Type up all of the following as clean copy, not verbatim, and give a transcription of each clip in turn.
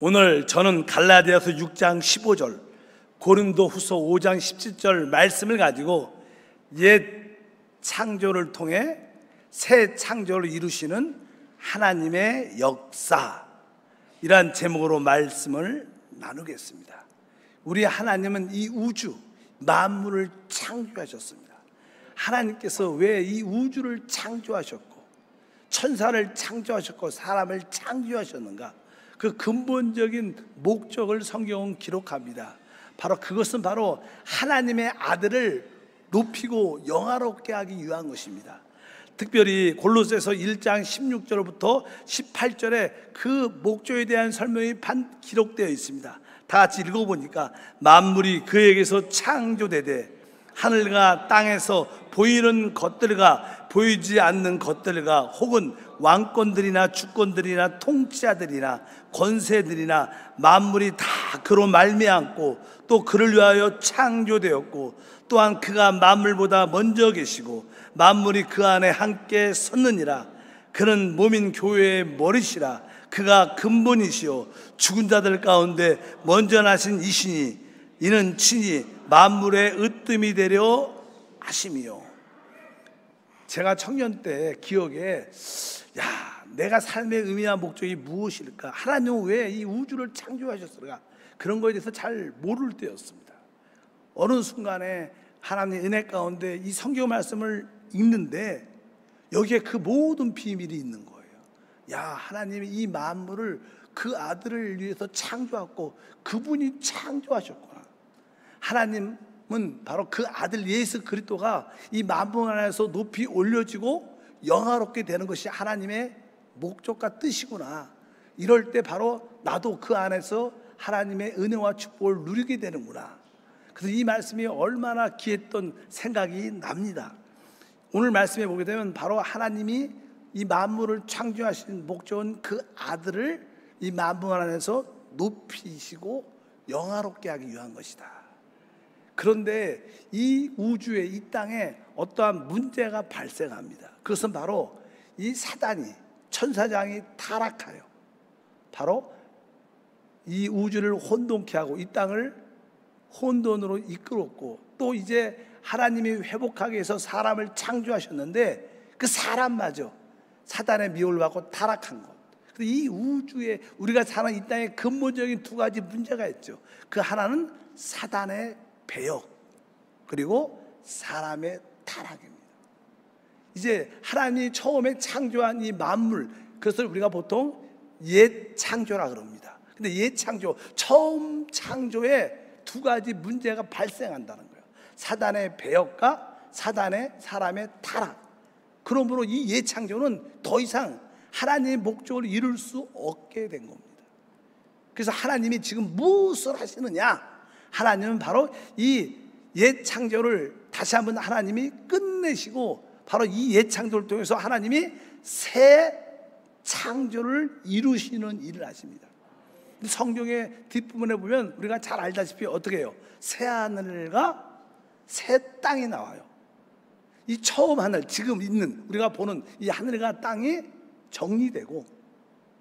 오늘 저는 갈라디아서 6장 15절, 고린도후서 5장 17절 말씀을 가지고 옛 창조를 통해 새 창조를 이루시는 하나님의 역사, 이란 제목으로 말씀을 나누겠습니다. 우리 하나님은 이 우주 만물을 창조하셨습니다. 하나님께서 왜 이 우주를 창조하셨고 천사를 창조하셨고 사람을 창조하셨는가, 그 근본적인 목적을 성경은 기록합니다. 그것은 바로 하나님의 아들을 높이고 영화롭게 하기 위한 것입니다. 특별히 골로새서 1장 16절부터 18절에 그 목적에 대한 설명이 기록되어 있습니다. 다 같이 읽어보니까, 만물이 그에게서 창조되되 하늘과 땅에서 보이는 것들과 보이지 않는 것들과 혹은 왕권들이나 주권들이나 통치자들이나 권세들이나 만물이 다 그로 말미암고 또 그를 위하여 창조되었고, 또한 그가 만물보다 먼저 계시고 만물이 그 안에 함께 섰느니라. 그는 몸인 교회의 머리시라. 그가 근본이시요 죽은 자들 가운데 먼저 나신 이시니 이는 친히 만물의 으뜸이 되려 하심이요. 제가 청년 때 기억에, 내가 삶의 의미와 목적이 무엇일까? 하나님은 왜 이 우주를 창조하셨을까? 그런 거에 대해서 잘 모를 때였습니다. 어느 순간에 하나님의 은혜 가운데 이 성경 말씀을 읽는데 여기에 그 모든 비밀이 있는 거예요. 하나님이 이 만물을 그 아들을 위해서 창조하고 그분이 창조하셨구나. 하나님은 바로 그 아들 예수 그리스도가 이 만물 안에서 높이 올려지고 영화롭게 되는 것이 하나님의 목적과 뜻이구나. 이럴 때 바로 나도 그 안에서 하나님의 은혜와 축복을 누리게 되는구나. 그래서 이 말씀이 얼마나 귀했던 생각이 납니다. 오늘 말씀에 보게 되면 바로 하나님이 이 만물을 창조하신 목적은 그 아들을 이 만물 안에서 높이시고 영화롭게 하기 위한 것이다. 그런데 이 우주에, 이 땅에 어떠한 문제가 발생합니다. 그것은 바로 이 사단이, 천사장이 타락하여 바로 이 우주를 혼돈케 하고 이 땅을 혼돈으로 이끌었고, 또 이제 하나님이 회복하기 위해서 사람을 창조하셨는데 그 사람마저 사단의 미혹을 받고 타락한 것. 이 우주에, 우리가 사는 이 땅에 근본적인 두 가지 문제가 있죠. 그 하나는 사단의 배역, 그리고 사람의 타락입니다. 이제 하나님이 처음에 창조한 이 만물, 그것을 우리가 보통 옛 창조라 그럽니다. 근데 옛 창조, 처음 창조에 두 가지 문제가 발생한다는 거예요. 사단의 배역과 사람의 타락. 그러므로 이 옛 창조는 더 이상 하나님의 목적을 이룰 수 없게 된 겁니다. 그래서 하나님이 지금 무엇을 하시느냐? 하나님은 바로 이 옛 창조를 다시 한번 하나님이 끝내시고 바로 이 옛 창조를 통해서 하나님이 새 창조를 이루시는 일을 하십니다. 성경의 뒷부분에 보면 우리가 잘 알다시피 어떻게 해요? 새 하늘과 새 땅이 나와요. 이 처음 하늘, 지금 있는 우리가 보는 이 하늘과 땅이 정리되고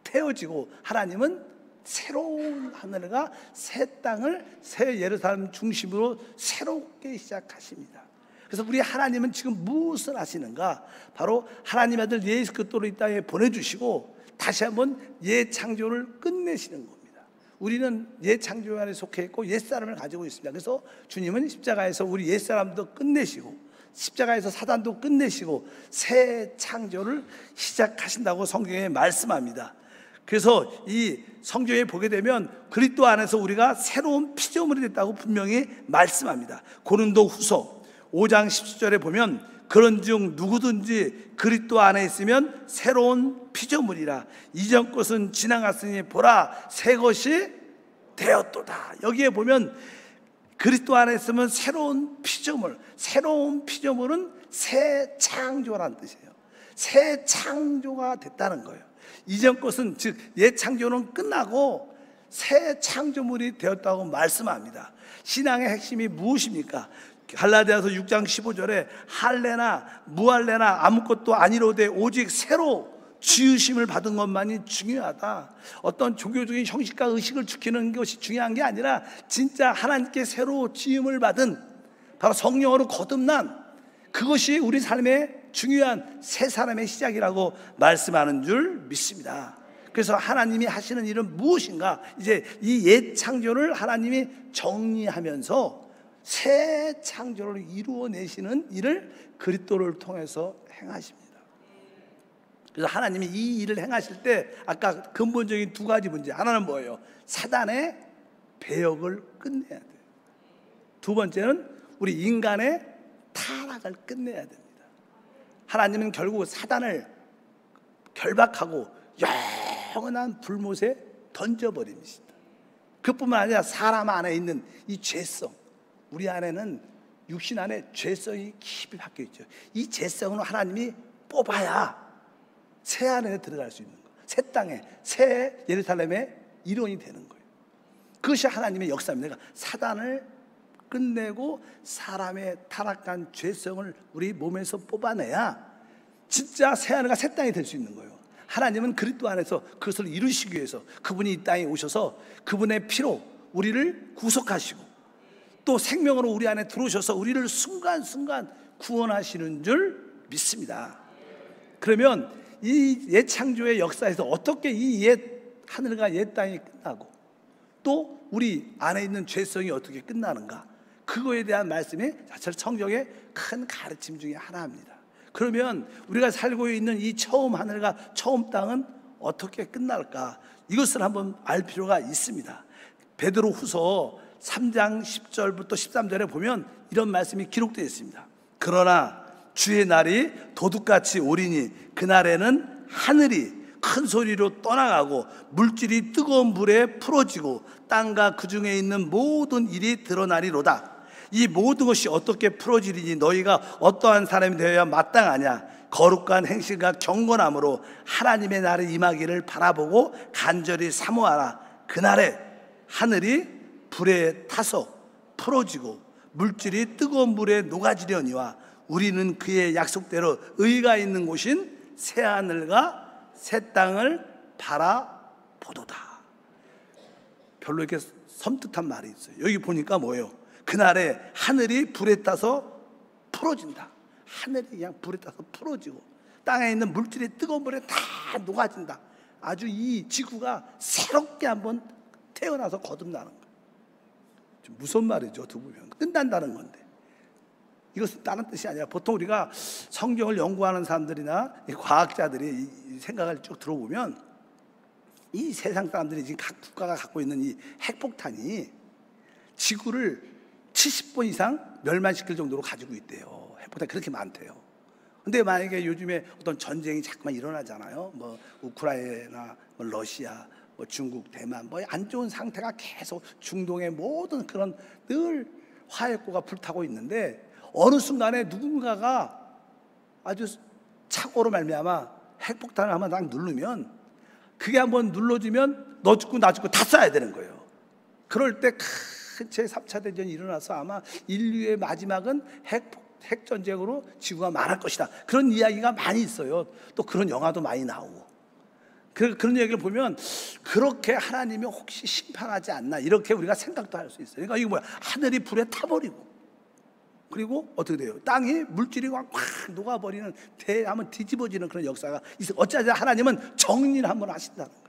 태워지고, 하나님은 새로운 하늘과 새 땅을 새 예루살렘 중심으로 새롭게 시작하십니다. 그래서 우리 하나님은 지금 무엇을 하시는가? 바로 하나님의 아들 예수 그리스도를 이 땅에 보내주시고 다시 한번 옛 창조를 끝내시는 겁니다. 우리는 옛 창조 안에 속해 있고 옛사람을 가지고 있습니다. 그래서 주님은 십자가에서 우리 옛사람도 끝내시고 십자가에서 사단도 끝내시고 새 창조를 시작하신다고 성경에 말씀합니다. 그래서 이 성경에 보게 되면 그리스도 안에서 우리가 새로운 피조물이 됐다고 분명히 말씀합니다. 고린도후서 5장 17절에 보면, 그런즉 누구든지 그리스도 안에 있으면 새로운 피조물이라. 이전 것은 지나갔으니 보라 새 것이 되었도다. 여기에 보면 그리스도 안에 있으면 새로운 피조물, 새로운 피조물은 새 창조라는 뜻이에요. 새 창조가 됐다는 거예요. 이전 것은, 즉 옛 창조는 끝나고 새 창조물이 되었다고 말씀합니다. 신앙의 핵심이 무엇입니까? 갈라디아서 6장 15절에 할례나 무할례나 아무것도 아니로되 오직 새로 지으심을 받은 것만이 중요하다. 어떤 종교적인 형식과 의식을 지키는 것이 중요한 게 아니라 진짜 하나님께 새로 지음을 받은 바로 성령으로 거듭난 그것이 우리 삶의 중요한 새 사람의 시작이라고 말씀하는 줄 믿습니다. 그래서 하나님이 하시는 일은 무엇인가? 이제 이 옛 창조를 하나님이 정리하면서 새 창조를 이루어내시는 일을 그리스도를 통해서 행하십니다. 그래서 하나님이 이 일을 행하실 때 아까 근본적인 두 가지 문제, 하나는 뭐예요? 사단의 배역을 끝내야 돼요. 두 번째는 우리 인간의 타락을 끝내야 됩니다. 하나님은 결국 사단을 결박하고 영원한 불못에 던져버립니다. 그뿐만 아니라 사람 안에 있는 이 죄성, 우리 안에는 육신 안에 죄성이 깊이 박혀 있죠. 이 죄성은 하나님이 뽑아야 새 안에 들어갈 수 있는 거예요. 새 땅에, 새 예루살렘의 일원이 되는 거예요. 그것이 하나님의 역사입니다. 그러니까 사단을 끝내고 사람의 타락한 죄성을 우리 몸에서 뽑아내야 진짜 새 하늘과 새 땅이 될 수 있는 거예요. 하나님은 그리스도 안에서 그것을 이루시기 위해서 그분이 이 땅에 오셔서 그분의 피로 우리를 구속하시고 또 생명으로 우리 안에 들어오셔서 우리를 순간순간 구원하시는 줄 믿습니다. 그러면 이 옛 창조의 역사에서 어떻게 이 옛 하늘과 옛 땅이 끝나고 또 우리 안에 있는 죄성이 어떻게 끝나는가, 그거에 대한 말씀이 사실 성경의 큰 가르침 중에 하나입니다. 그러면 우리가 살고 있는 이 처음 하늘과 처음 땅은 어떻게 끝날까? 이것을 한번 알 필요가 있습니다. 베드로 후서 3장 10절부터 13절에 보면 이런 말씀이 기록되어 있습니다. 그러나 주의 날이 도둑같이 오리니 그날에는 하늘이 큰 소리로 떠나가고 물질이 뜨거운 불에 풀어지고 땅과 그 중에 있는 모든 일이 드러나리로다. 이 모든 것이 어떻게 풀어지리니 너희가 어떠한 사람이 되어야 마땅하냐? 거룩한 행실과 경건함으로 하나님의 날에 임하기를 바라보고 간절히 사모하라. 그날에 하늘이 불에 타서 풀어지고 물질이 뜨거운 물에 녹아지려니와 우리는 그의 약속대로 의가 있는 곳인 새 하늘과 새 땅을 바라보도다. 별로 이렇게 섬뜩한 말이 있어요. 여기 보니까 뭐예요? 그날에 하늘이 불에 타서 풀어진다. 하늘이 그냥 불에 타서 풀어지고 땅에 있는 물질이 뜨거운 물에 다 녹아진다. 아주 이 지구가 새롭게 한번 태어나서 거듭나는 거예요. 좀 무서운 말이죠. 두 보면 끝난다는 건데, 이것은 다른 뜻이 아니라 보통 우리가 성경을 연구하는 사람들이나 과학자들이 생각을 쭉 들어보면 이 세상 사람들이 지금 각 국가가 갖고 있는 이 핵폭탄이 지구를 70번 이상 멸망시킬 정도로 가지고 있대요. 핵폭탄이 그렇게 많대요. 근데 만약에 요즘에 어떤 전쟁이 자꾸만 일어나잖아요. 뭐 우크라이나, 뭐 러시아, 뭐 중국, 대만, 뭐 안 좋은 상태가 계속 중동의 모든 그런 늘 화약고가 불타고 있는데 어느 순간에 누군가가 아주 착오로 말미암아 핵폭탄을 한번 딱 누르면 그게 한번 눌러지면 너 죽고 나 죽고 다 쏴야 되는 거예요. 그럴 때 큰 제3차 대전이 일어나서 아마 인류의 마지막은 핵전쟁으로 지구가 망할 것이다. 그런 이야기가 많이 있어요. 또 그런 영화도 많이 나오고. 그런 얘기를 보면 그렇게 하나님이 혹시 심판하지 않나 이렇게 우리가 생각도 할 수 있어요. 그러니까 이거 뭐야? 하늘이 불에 타버리고 그리고 어떻게 돼요? 땅이 물질이 확 녹아버리는 한번 뒤집어지는 그런 역사가 있어요. 어찌하자 하나님은 정리를 한번 하신다는 거예요.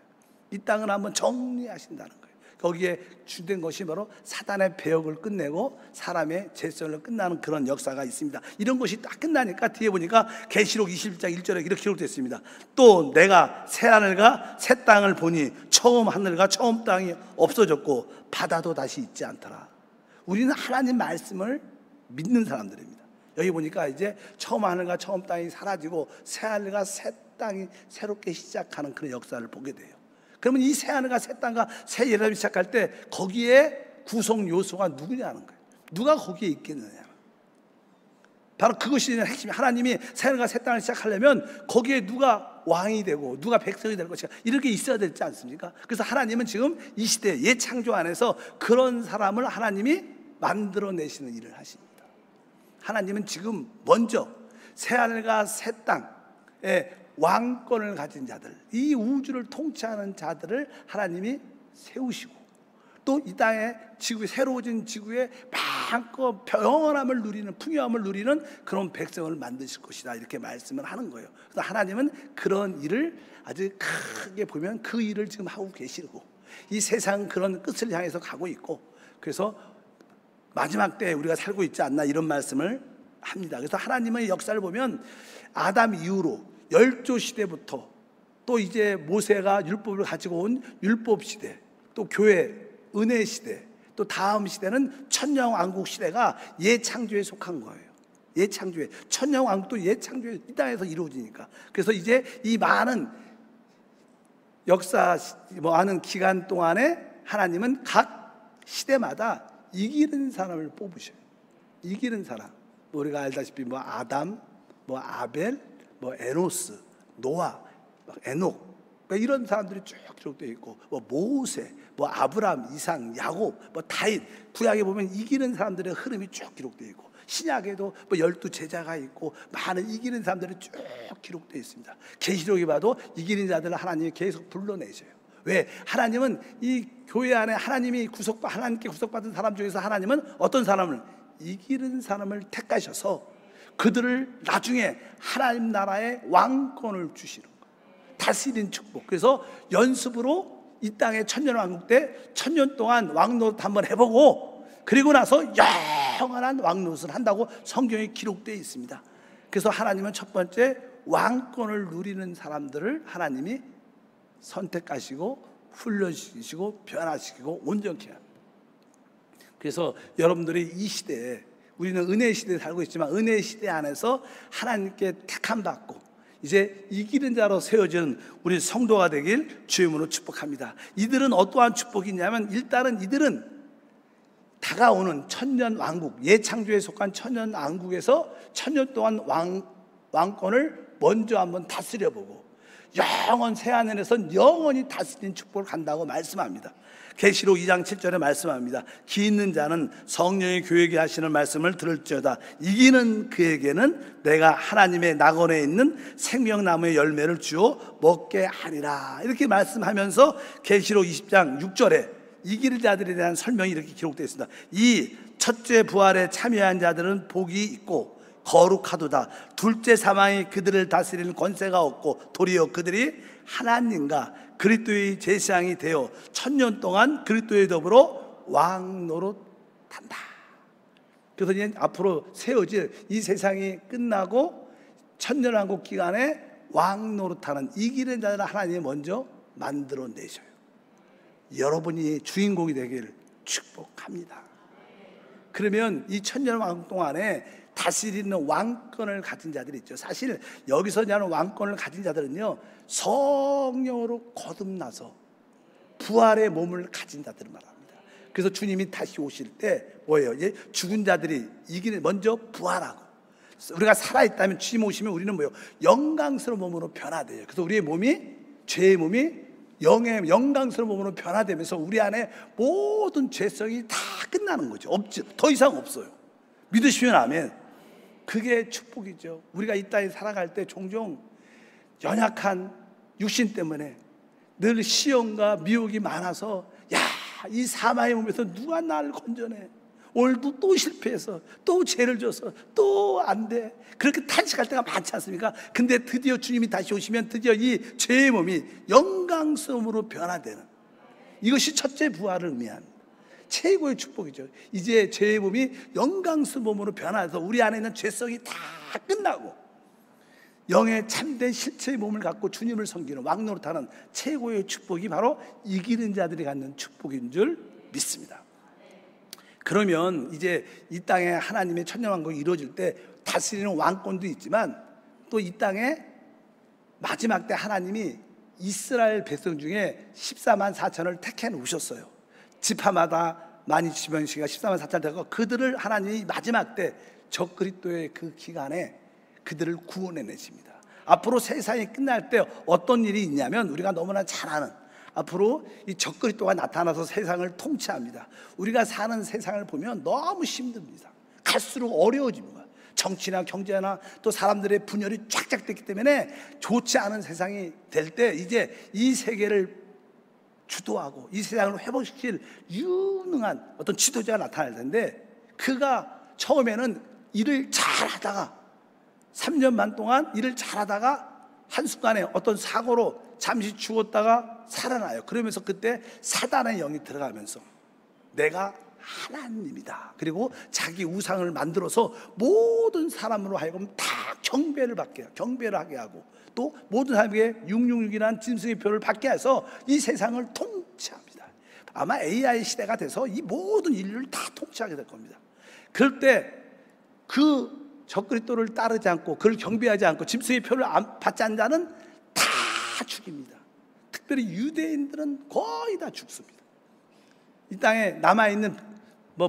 이 땅을 한번 정리하신다는 거예요. 거기에 주된 것이 바로 사단의 배역을 끝내고 사람의 죄성을 끝나는 그런 역사가 있습니다. 이런 것이 딱 끝나니까 뒤에 보니까 계시록 21장 1절에 이렇게 기록되어 있습니다. 또 내가 새 하늘과 새 땅을 보니 처음 하늘과 처음 땅이 없어졌고 바다도 다시 있지 않더라. 우리는 하나님 말씀을 믿는 사람들입니다. 여기 보니까 이제 처음 하늘과 처음 땅이 사라지고 새 하늘과 새 땅이 새롭게 시작하는 그런 역사를 보게 돼요. 그러면 이 새 하늘과 새 땅과 새 예루살렘이 시작할 때 거기에 구성 요소가 누구냐는 거예요. 누가 거기에 있겠느냐. 바로 그것이 핵심이, 하나님이 새 하늘과 새 땅을 시작하려면 거기에 누가 왕이 되고 누가 백성이 될 것인가 이렇게 있어야 되지 않습니까? 그래서 하나님은 지금 이 시대 옛 창조 안에서 그런 사람을 하나님이 만들어내시는 일을 하십니다. 하나님은 지금 먼저 새 하늘과 새 땅에 왕권을 가진 자들, 이 우주를 통치하는 자들을 하나님이 세우시고, 또 이 땅에 지구에, 새로워진 지구에 마음껏 평안함을 누리는, 풍요함을 누리는 그런 백성을 만드실 것이다, 이렇게 말씀을 하는 거예요. 그래서 하나님은 그런 일을 아주 크게 보면 그 일을 지금 하고 계시고, 이 세상은 그런 끝을 향해서 가고 있고, 그래서 마지막 때에 우리가 살고 있지 않나, 이런 말씀을 합니다. 그래서 하나님의 역사를 보면 아담 이후로 열조 시대부터, 또 이제 모세가 율법을 가지고 온 율법 시대, 또 교회 은혜 시대, 또 다음 시대는 천년왕국 시대가 예창조에 속한 거예요. 예창조에, 천년왕국도 예창조에, 이 땅에서 이루어지니까. 그래서 이제 이 많은 역사, 많은 기간 동안에 하나님은 각 시대마다 이기는 사람을 뽑으셔요. 이기는 사람, 우리가 알다시피 아담, 아벨, 에노스, 노아, 에녹, 이런 사람들이 쭉 기록되어 있고, 모세, 아브라함, 이삭, 야곱, 다윗, 구약에 보면 이기는 사람들의 흐름이 쭉 기록되어 있고, 신약에도 12 제자가 있고 많은 이기는 사람들이 쭉 기록되어 있습니다. 계시록에 봐도 이기는 자들을 하나님이 계속 불러내셔요. 왜? 하나님은 이 교회 안에 하나님이 하나님께 구속받은 사람 중에서 하나님은 어떤 사람을? 이기는 사람을 택하셔서 그들을 나중에 하나님 나라의 왕권을 주시는 거예요. 다스리는 축복. 그래서 연습으로 이 땅의 천년왕국 때 1000년 동안 왕노릇 한번 해보고, 그리고 나서 영원한 왕노릇을 한다고 성경에 기록되어 있습니다. 그래서 하나님은 첫 번째 왕권을 누리는 사람들을 하나님이 선택하시고 훈련시키시고 변화시키고 온전케 합니다. 그래서 여러분들이 이 시대에, 우리는 은혜 시대에 살고 있지만 은혜 시대 안에서 하나님께 택함 받고 이제 이기는 자로 세워진 우리 성도가 되길 주의 이름으로 축복합니다. 이들은 어떠한 축복이 있냐면, 일단은 이들은 다가오는 천년왕국, 예창조에 속한 천년왕국에서 1000년 동안 왕권을 먼저 한번 다스려보고 영원 새하늘에선 영원히 다스리는 축복을 간다고 말씀합니다. 계시록 2장 7절에 말씀합니다. 기 있는 자는 성령의 교회에게 하시는 말씀을 들을지어다. 이기는 그에게는 내가 하나님의 낙원에 있는 생명나무의 열매를 주어 먹게 하리라, 이렇게 말씀하면서 계시록 20장 6절에 이기는 자들에 대한 설명이 이렇게 기록되어 있습니다. 이 첫째 부활에 참여한 자들은 복이 있고 거룩하도다. 둘째 사망이 그들을 다스리는 권세가 없고 도리어 그들이 하나님과 그리스도의 제사장이 되어 1000년 동안 그리스도에 더불어 왕노릇한다. 그래서 이제 앞으로 세워질 이 세상이 끝나고 천년왕국 기간에 왕노릇하는 이기는 자들을 하나님이 먼저 만들어내셔요. 여러분이 주인공이 되기를 축복합니다. 그러면 이 천년왕국 동안에 다스리는 왕권을 가진 자들이 있죠. 사실 여기서 얘기하는 왕권을 가진 자들은요, 성령으로 거듭나서 부활의 몸을 가진 자들을 말합니다. 그래서 주님이 다시 오실 때 뭐예요? 죽은 자들이 먼저 부활하고, 우리가 살아있다면 주님 오시면 우리는 뭐예요? 영광스러운 몸으로 변화돼요. 그래서 우리의 몸이, 죄의 몸이 영의 영광스러운 몸으로 변화되면서 우리 안에 모든 죄성이 다 끝나는 거죠. 없죠. 더 이상 없어요. 믿으시면 아멘. 그게 축복이죠. 우리가 이 땅에 살아갈 때 종종 연약한 육신 때문에 늘 시험과 미혹이 많아서, 야, 이 사마의 몸에서 누가 나를 건져내? 오늘도 또 실패해서 또 죄를 져서 또 안 돼. 그렇게 탄식할 때가 많지 않습니까? 근데 드디어 주님이 다시 오시면 드디어 이 죄의 몸이 영광스러움으로 변화되는, 이것이 첫째 부활을 의미합니다. 최고의 축복이죠. 이제 죄의 몸이 영광스러운 몸으로 변화해서 우리 안에 있는 죄성이 다 끝나고 영의 참된 실체의 몸을 갖고 주님을 섬기는 왕노릇하는 최고의 축복이 바로 이기는 자들이 갖는 축복인 줄 믿습니다. 그러면 이제 이 땅에 하나님의 천년왕국이 이루어질 때 다스리는 왕권도 있지만, 또 이 땅에 마지막 때 하나님이 이스라엘 백성 중에 14만 4천을 택해 놓으셨어요. 지파마다 12,000명씩가 14만 4천 되고, 그들을 하나님이 마지막 때 적그리스도의 그 기간에 그들을 구원해 내십니다. 앞으로 세상이 끝날 때 어떤 일이 있냐면, 우리가 너무나 잘 아는, 앞으로 이 적그리스도가 나타나서 세상을 통치합니다. 우리가 사는 세상을 보면 너무 힘듭니다. 갈수록 어려워집니다. 정치나 경제나 또 사람들의 분열이 쫙쫙 됐기 때문에 좋지 않은 세상이 될 때 이제 이 세계를 주도하고 이 세상을 회복시킬 유능한 어떤 지도자가 나타날 텐데, 그가 처음에는 일을 잘하다가 3년 반 동안 일을 잘하다가 한순간에 어떤 사고로 잠시 죽었다가 살아나요. 그러면서 그때 사단의 영이 들어가면서 내가 하나님이다, 그리고 자기 우상을 만들어서 모든 사람으로 하여금 다 경배를 하게 하고, 또 모든 사람에게 666이라는 짐승의 표를 받게 해서 이 세상을 통치합니다. 아마 AI 시대가 돼서 이 모든 인류를 다 통치하게 될 겁니다. 그럴 때 그 적그리스도를 따르지 않고 그를 경배하지 않고 짐승의 표를 받지 않는 자는 다 죽입니다. 특별히 유대인들은 거의 다 죽습니다. 이 땅에 남아있는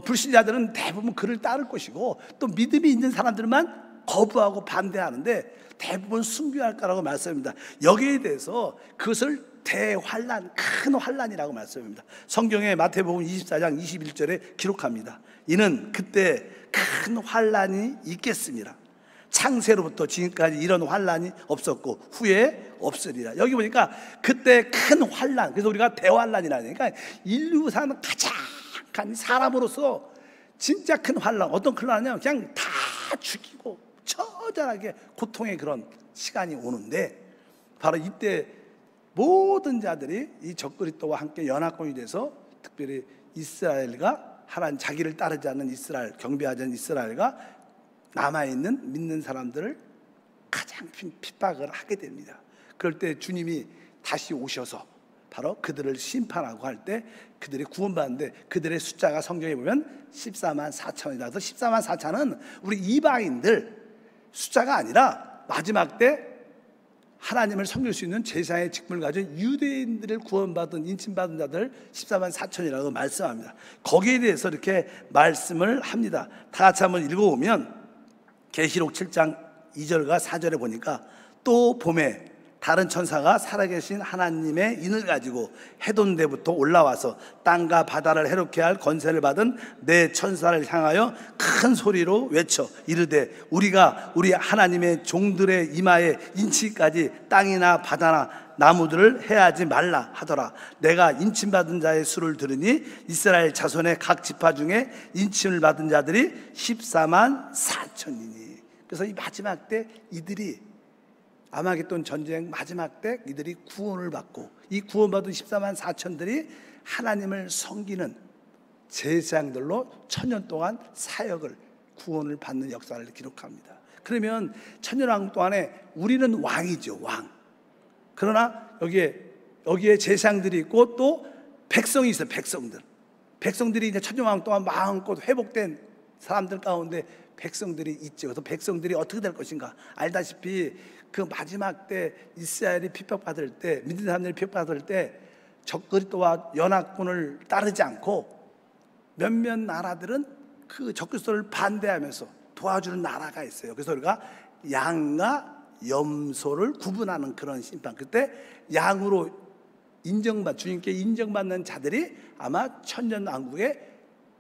불신자들은 대부분 그를 따를 것이고, 또 믿음이 있는 사람들만 거부하고 반대하는데 대부분 순교할 거라고 말씀합니다. 여기에 대해서 그것을 대환란, 큰 환란이라고 말씀합니다. 성경에 마태복음 24장 21절에 기록합니다. 이는 그때 큰 환란이 있겠습니다. 창세로부터 지금까지 이런 환란이 없었고 후에 없으리라. 여기 보니까 그때 큰 환란, 그래서 우리가 대환란이라니까 인류 사는 가장 큰 사람으로서 진짜 큰 환란, 어떤 큰 환란이냐면 그냥 다 죽이고 처절하게 고통의 그런 시간이 오는데, 바로 이때 모든 자들이 이 적그리스도와 함께 연합군이 돼서, 특별히 이스라엘과 하나님 자기를 따르지 않는 이스라엘, 경배하지 않는 이스라엘과 남아있는 믿는 사람들을 가장 핍박을 하게 됩니다. 그럴 때 주님이 다시 오셔서 바로 그들을 심판하고 할 때 그들이 구원받는데, 그들의 숫자가 성경에 보면 14만 4천이라서 14만 4천은 우리 이방인들 숫자가 아니라 마지막 때 하나님을 섬길 수 있는 제사의 직분을 가진 유대인들을 구원받은 인침받은 자들 14만 4천이라고 말씀합니다. 거기에 대해서 이렇게 말씀을 합니다. 다 같이 한번 읽어보면 계시록 7장 2절과 4절에 보니까, 또 봄에 다른 천사가 살아계신 하나님의 인을 가지고 해돈대부터 올라와서 땅과 바다를 해롭게 할 권세를 받은 네 천사를 향하여 큰 소리로 외쳐 이르되, 우리가 우리 하나님의 종들의 이마에 인치까지 땅이나 바다나 나무들을 해하지 말라 하더라. 내가 인침받은 자의 수를 들으니 이스라엘 자손의 각 지파 중에 인침을 받은 자들이 14만 4천이니. 그래서 이 마지막 때 이들이 아마겟돈 전쟁 마지막 때 이들이 구원을 받고, 이 구원받은 14만 4천들이 하나님을 섬기는 제사장들로 천년 동안 사역을, 구원을 받는 역사를 기록합니다. 그러면 천년왕국 동안에 우리는 왕이죠, 왕. 그러나 여기에 제사장들이 있고 또 백성이 있어요. 백성들이 이제 천년왕국 동안 마음껏 회복된 사람들 가운데 백성들이 있죠. 그래서 백성들이 어떻게 될 것인가, 알다시피 그 마지막 때 이스라엘이 핍박받을 때, 믿는 사람들이 핍박받을 때 적그리스도와 연합군을 따르지 않고 몇몇 나라들은 그 적그리스도를 반대하면서 도와주는 나라가 있어요. 그래서 우리가 양과 염소를 구분하는 그런 심판, 그때 양으로 주님께 인정받는 자들이 아마 천년왕국의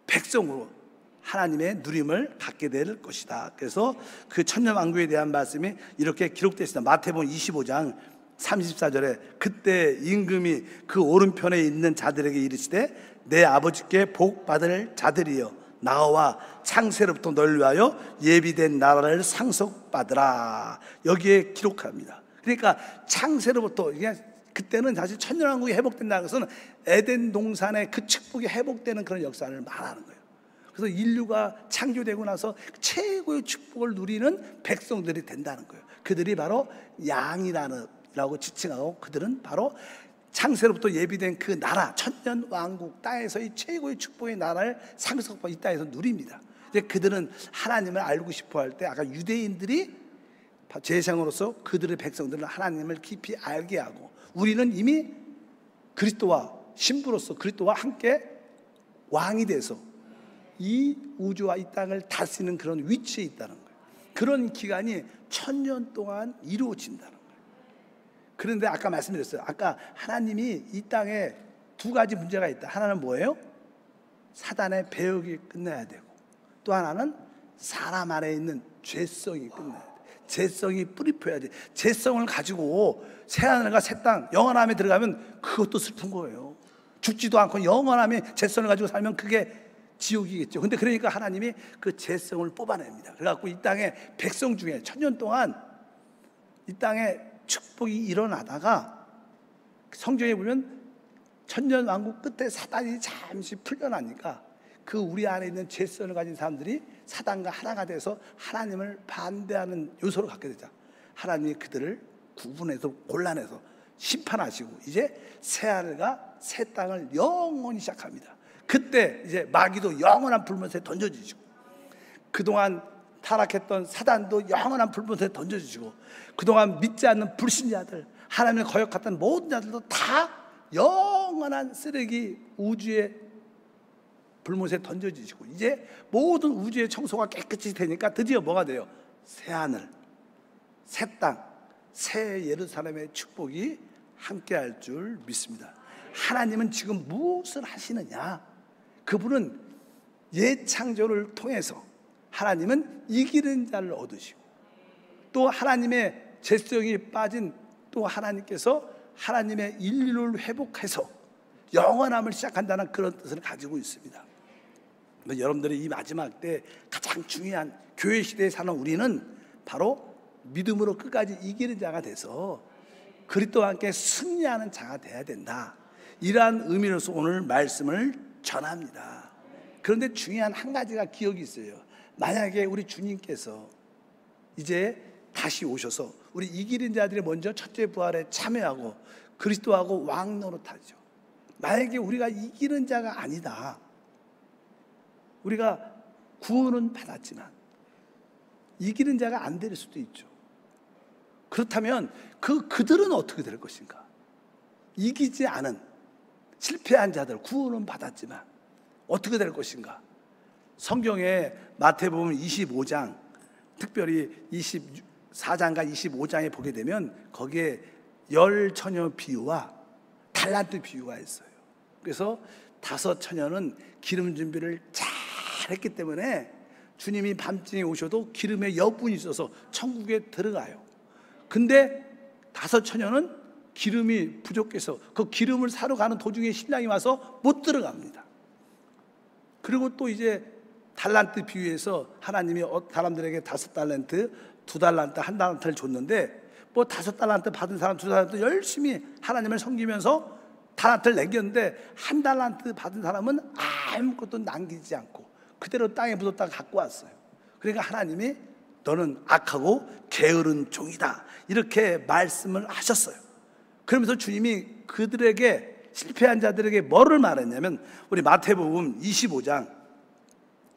백성으로 하나님의 누림을 갖게 될 것이다. 그래서 그 천년왕국에 대한 말씀이 이렇게 기록되어 있습니다. 마태복음 25장 34절에 그때 임금이 그 오른편에 있는 자들에게 이르시되, 내 아버지께 복 받을 자들이여 나와 창세로부터 널 위하여 예비된 나라를 상속받으라. 여기에 기록합니다. 그러니까 창세로부터, 그때는 사실 천년왕국이 회복된다는 것은 에덴 동산의 그 축복이 회복되는 그런 역사를 말하는 거예요. 그래서 인류가 창조되고 나서 최고의 축복을 누리는 백성들이 된다는 거예요. 그들이 바로 양이라고 지칭하고, 그들은 바로 창세로부터 예비된 그 나라, 천년 왕국, 땅에서의 최고의 축복의 나라를 상속받고 이 땅에서 누립니다. 이제 그들은 하나님을 알고 싶어 할 때, 아까 유대인들이 제사장으로서 그들의 백성들은 하나님을 깊이 알게 하고, 우리는 이미 그리스도와 신부로서 그리스도와 함께 왕이 돼서 이 우주와 이 땅을 다스리는 그런 위치에 있다는 거예요. 그런 기간이 천년 동안 이루어진다는 거예요. 그런데 아까 말씀드렸어요. 아까 하나님이 이 땅에 두 가지 문제가 있다. 하나는 뭐예요? 사단의 배역이 끝나야 되고, 또 하나는 사람 안에 있는 죄성이 끝나야 돼. 죄성이 뿌리 펴야 돼. 죄성을 가지고 새하늘과 새 땅 영원함에 들어가면 그것도 슬픈 거예요. 죽지도 않고 영원함에 죄성을 가지고 살면 그게 지옥이겠죠. 근데 그러니까 하나님이 그 죄성을 뽑아냅니다. 그래갖고 이 땅에 백성 중에 천년 동안 이 땅에 축복이 일어나다가 성경에 보면 천년 왕국 끝에 사단이 잠시 풀려나니까 그 우리 안에 있는 죄성을 가진 사람들이 사단과 하나가 돼서 하나님을 반대하는 요소를 갖게 되자. 하나님이 그들을 구분해서 골라내서 심판하시고 이제 새하늘과 새 땅을 영원히 시작합니다. 그때 이제 마귀도 영원한 불못에 던져지시고 그동안 타락했던 사단도 영원한 불못에 던져지시고 그동안 믿지 않는 불신자들 하나님을 거역했던 모든 자들도 다 영원한 쓰레기 우주의 불못에 던져지시고 이제 모든 우주의 청소가 깨끗이 되니까 드디어 뭐가 돼요? 새하늘, 새 땅, 새 예루살렘의 축복이 함께할 줄 믿습니다. 하나님은 지금 무엇을 하시느냐? 그분은 옛 창조를 통해서 하나님은 이기는 자를 얻으시고 또 하나님의 죄성이 빠진 또 하나님께서 하나님의 인류를 회복해서 영원함을 시작한다는 그런 뜻을 가지고 있습니다. 여러분들이 이 마지막 때 가장 중요한 교회 시대에 사는 우리는 바로 믿음으로 끝까지 이기는 자가 돼서 그리스도와 함께 승리하는 자가 돼야 된다. 이러한 의미로서 오늘 말씀을 전합니다. 그런데 중요한 한 가지가 기억이 있어요. 만약에 우리 주님께서 이제 다시 오셔서 우리 이기는 자들이 먼저 첫째 부활에 참여하고 그리스도하고 왕노릇하죠. 만약에 우리가 이기는 자가 아니다. 우리가 구원은 받았지만 이기는 자가 안 될 수도 있죠. 그렇다면 그들은 어떻게 될 것인가? 이기지 않은 실패한 자들 구원은 받았지만 어떻게 될 것인가? 성경에 마태복음 25장 특별히 24장과 25장에 보게 되면 거기에 열 처녀 비유와 달란트 비유가 있어요. 그래서 5 처녀는 기름 준비를 잘 했기 때문에 주님이 밤중에 오셔도 기름에 여분이 있어서 천국에 들어가요. 근데 5 처녀는 기름이 부족해서 그 기름을 사러 가는 도중에 신랑이 와서 못 들어갑니다. 그리고 또 이제 달란트 비유에서 하나님이 사람들에게 5 달란트, 2 달란트, 1 달란트를 줬는데 뭐 5 달란트 받은 사람, 2 달란트 열심히 하나님을 섬기면서 달란트를 남겼는데 1 달란트 받은 사람은 아무것도 남기지 않고 그대로 땅에 묻었다가 갖고 왔어요. 그러니까 하나님이 너는 악하고 게으른 종이다 이렇게 말씀을 하셨어요. 그러면서 주님이 그들에게 실패한 자들에게 뭐를 말했냐면 우리 마태복음 25장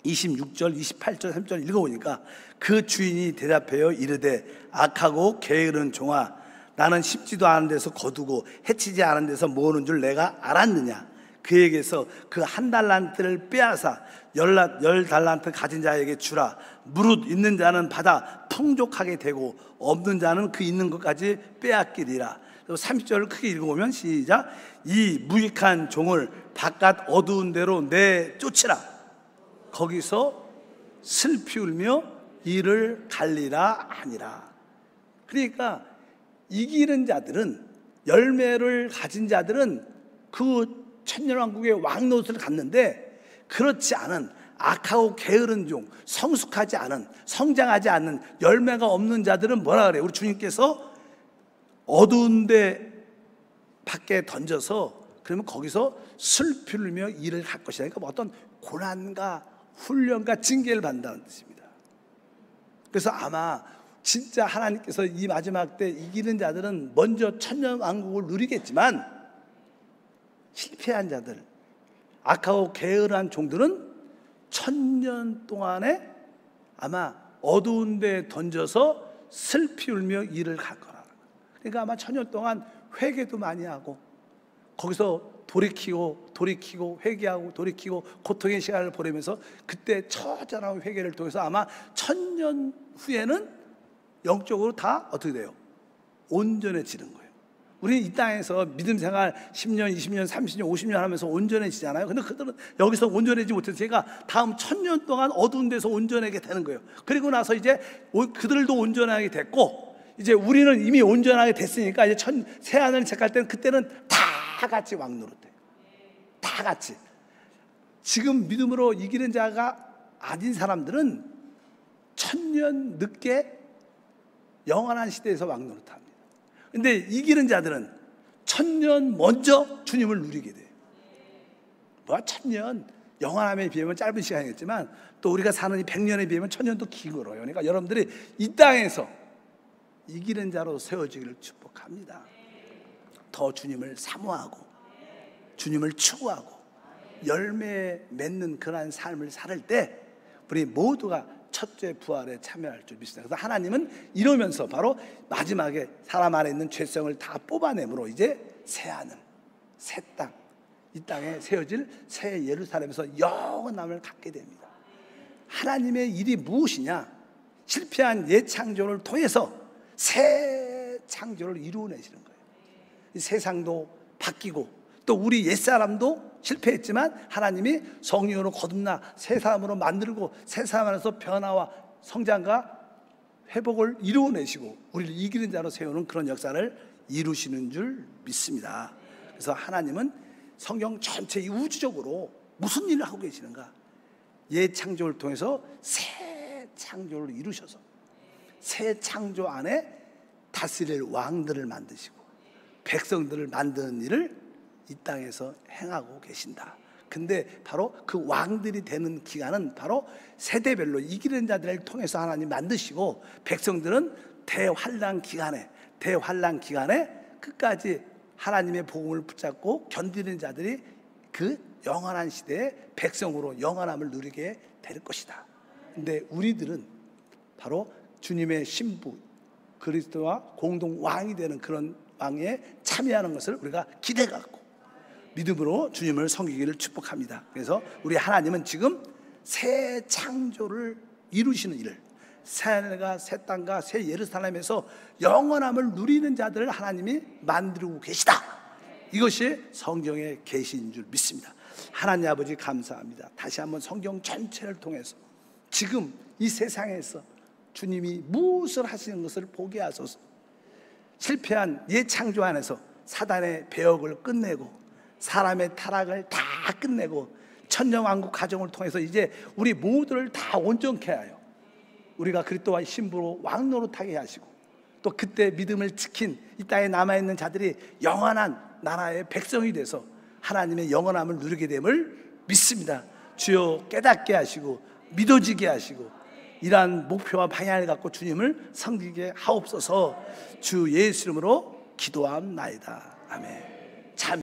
26절 28절 3절 읽어보니까 그 주인이 대답하여 이르되 악하고 게으른 종아 나는 심지도 않은 데서 거두고 해치지 않은 데서 모으는 줄 내가 알았느냐. 그에게서 그 1 달란트를 빼앗아 10 달란트 가진 자에게 주라. 무릇 있는 자는 받아 풍족하게 되고 없는 자는 그 있는 것까지 빼앗기리라. 30절을 크게 읽어보면 시작. 이 무익한 종을 바깥 어두운 데로 내쫓으라. 거기서 슬피 울며 이를 갈리라 하니라. 그러니까 이기는 자들은 열매를 가진 자들은 그 천년왕국의 왕노릇을 갔는데 그렇지 않은 악하고 게으른 종, 성숙하지 않은 성장하지 않는 열매가 없는 자들은 뭐라 그래요? 우리 주님께서 어두운 데 밖에 던져서 그러면 거기서 슬피 울며 이를 갈 것이다. 그러니까 어떤 고난과 훈련과 징계를 받는다는 뜻입니다. 그래서 아마 진짜 하나님께서 이 마지막 때 이기는 자들은 먼저 천년왕국을 누리겠지만 실패한 자들, 악하고 게으르한 종들은 1000년 동안에 아마 어두운 데 던져서 슬피 울며 이를 갈 거라. 그러니까 아마 1000년 동안 회개도 많이 하고 거기서 돌이키고 회개하고 돌이키고 고통의 시간을 보내면서 그때 처절한 회개를 통해서 아마 1000년 후에는 영적으로 다 어떻게 돼요? 온전해지는 거예요. 우리 이 땅에서 믿음 생활 10년, 20년, 30년, 50년 하면서 온전해지잖아요. 근데 그들은 여기서 온전해지지 못해서 제가 다음 1000년 동안 어두운 데서 온전하게 되는 거예요. 그리고 나서 이제 그들도 온전하게 됐고, 이제 우리는 이미 온전하게 됐으니까 이제 새하늘 책할 때는 그때는 다 같이 왕노릇해. 다 같이. 지금 믿음으로 이기는 자가 아닌 사람들은 1000년 늦게 영원한 시대에서 왕노릇합니다. 근데 이기는 자들은 1000년 먼저 주님을 누리게 돼요. 뭐 1000년 영원함에 비하면 짧은 시간이겠지만 또 우리가 사는 이 100년에 비하면 1000년도 긴 거로요. 그러니까 여러분들이 이 땅에서 이기는 자로 세워지기를 축복합니다. 더 주님을 사모하고 주님을 추구하고 열매 맺는 그러한 삶을 살 때 우리 모두가 첫째 부활에 참여할 줄 믿습니다. 그래서 하나님은 이러면서 바로 마지막에 사람 안에 있는 죄성을 다 뽑아내므로 이제 새 하늘, 새 땅, 이 땅에 세워질 새 예루살렘에서 영원함을 갖게 됩니다. 하나님의 일이 무엇이냐? 실패한 옛 창조를 통해서 새 창조를 이루어내시는 거예요. 이 세상도 바뀌고 또 우리 옛사람도 실패했지만 하나님이 성령으로 거듭나 새 사람으로 만들고 새 사람 안에서 변화와 성장과 회복을 이루어내시고 우리를 이기는 자로 세우는 그런 역사를 이루시는 줄 믿습니다. 그래서 하나님은 성경 전체 이 우주적으로 무슨 일을 하고 계시는가? 옛 창조를 통해서 새 창조를 이루셔서 새 창조 안에 다스릴 왕들을 만드시고 백성들을 만드는 일을 이 땅에서 행하고 계신다. 근데 바로 그 왕들이 되는 기간은 바로 세대별로 이기는 자들을 통해서 하나님 만드시고 백성들은 대환란 기간에 끝까지 하나님의 복음을 붙잡고 견디는 자들이 그 영원한 시대의 백성으로 영원함을 누리게 될 것이다. 근데 우리들은 바로 주님의 신부 그리스도와 공동 왕이 되는 그런 왕에 참여하는 것을 우리가 기대 갖고 믿음으로 주님을 섬기기를 축복합니다. 그래서 우리 하나님은 지금 새 창조를 이루시는 일을 새 하늘과 새 땅과 새 예루살렘에서 영원함을 누리는 자들을 하나님이 만들고 계시다. 이것이 성경의 계시인 줄 믿습니다. 하나님 아버지 감사합니다. 다시 한번 성경 전체를 통해서 지금 이 세상에서 주님이 무엇을 하시는 것을 보게 하소서. 실패한 옛 창조 안에서 사단의 배역을 끝내고 사람의 타락을 다 끝내고 천년왕국 가정을 통해서 이제 우리 모두를 다 온전케 하여 우리가 그리스도와 신부로 왕노릇하게 하시고 또 그때 믿음을 지킨 이 땅에 남아있는 자들이 영원한 나라의 백성이 돼서 하나님의 영원함을 누리게 됨을 믿습니다. 주여 깨닫게 하시고 믿어지게 하시고 이러한 목표와 방향을 갖고 주님을 섬기게 하옵소서. 주 예수 이름으로 기도함나이다. 아멘.